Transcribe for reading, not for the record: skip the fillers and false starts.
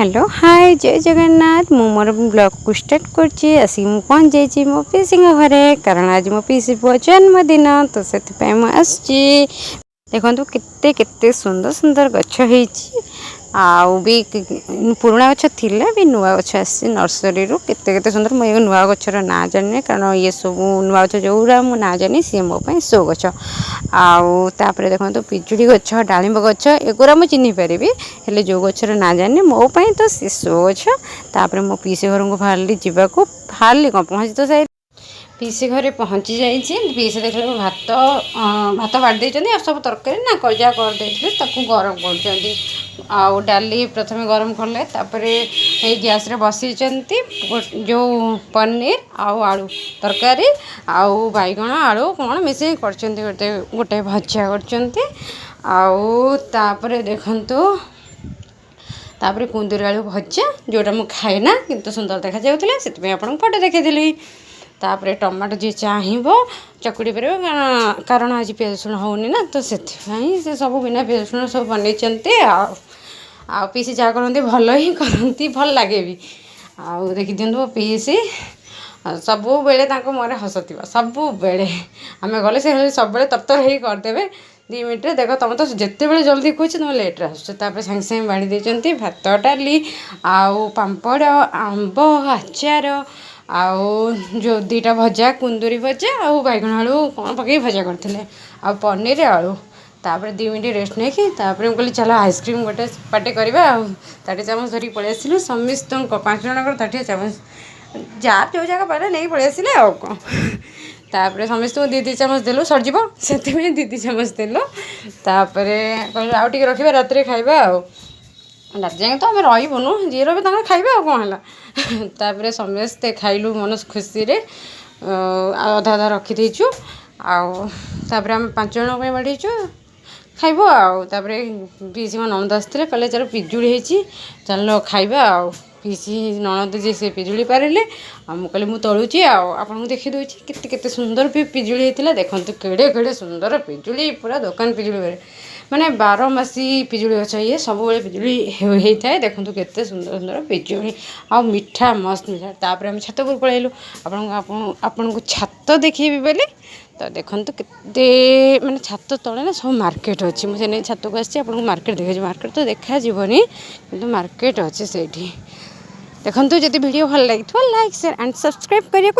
Hello hi जय जगन्नाथ मु मोर blog को स्टार्ट करछि आसी मु पहुंच जाइछि मो पीसी घरे कारण आज मो पीसी पुओ जन्मदिन तो से मु आसछि देखंतु केते केते सुंदर सुंदर गछ ହେଇछि आउ भी पुराना गछ थिला भी नुआ गछ आसी नर्सरी रु केते केते सुंदर मु नुआ गछर ना जाने कारण ये सब नुआ गछ जोरा मु ना जानी सी मो पई सो गछ आउ तापरे देखंतु पिजुड़ी गछ डालिंब गछ एगुरा मु चिन्हि परिबी हेले जो गछर ना जाने मो पई तो सी सो गछ तापरे मो पीसी घर को फारली जीवा को फारली को पहुंची तो सही पीसी घरे पहुंची जाइए पीसी देख भात भात बाड़ देते सब तरकारी ना कजा कर देते गरम कर आउ डाली प्रथम गरम कले गैस रे बसई जो पनीर आउ आलू तरकारी आउ बैगण आलू कौन मिसे गोटे गोटे भजा कर देखंतु तापर कुंदूरी आलू भजा जोटा मुझे खाए ना किंतु सुंदर देखा जाऊला से फोटो देखी तापर टमाटो जी चाहिए चकुड़ी पर कारण आज पियाज रसुण होनी ना तो से सब बिना पियाज रसुण सब बनई आ पीसी जहाँ करती भल ही करती भल लगे भी आउ देखी दिखाँ पीसी सब बेले मोर हस थी सब बेले आम गले से सब तरतर हो करदे 2 मिनट देख तुम तो जिते बड़े जल्दी कहे तुम लेट्रे आसपर सागे सागे बाड़ी देती भात डाली आउ पापड़ आंब आचार आउ जो 2टा भजा कुंदूरी भजा आउ बैगण आलू कौन पकई भजा करते आ पनीर आलू तापर 2 मिनट रेस्ट नहीं कि कहली चलो आइसक्रीम गोटे पार्टी करवा ताटे चामच धरिक पलि आसलु समस्त 5 जन ताटे चामच जार जो जगह पारे नहीं पलि आसिले आउ कौन तापर समस्त 2 चामच देलु सरजी से 2 चामच देलु तापर कहलु आउ टिके रखिबा रात रे खाइबा आउ रात जाए तो आम रहीबुनु जी रे खाइबे आ कौन है तापर समस्ते खाइलु मन खुशी रे अधा अधा रखी देचु आउे आम 5 जन बाढ़ीचु खाइब आउे पीसी मो ननद आसते कहले चलो पिजुड़ी होती चल खाइबा आउ पीसी ननद जी से पिजुड़ी पारे कहली मुझे तलुची आपको देखी दूसरी केते केते सुंदर भी पिजुड़ी होता देखो केड़े केड़े सुंदर पिजुड़ी पूरा दुकान पिजुड़ी माने 12 मासी पिजुड़ी गछ ये सब बेले पिजुड़ी होता है देखो केते सुंदर सुंदर पिजुड़ी आ मीठा मस्त मीठा तापर हम छत पर पलैलु आपन को छत देखी बोली तो देखो केते माने छत तले ना सब मार्केट अच्छी मुझे छत को आसी आपको मार्केट देखा मार्केट तो देखा जीवनी किंतु मार्केट अच्छे से देखो जब वीडियो भल लगी लाइक शेयर एंड सब्सक्राइब करिया।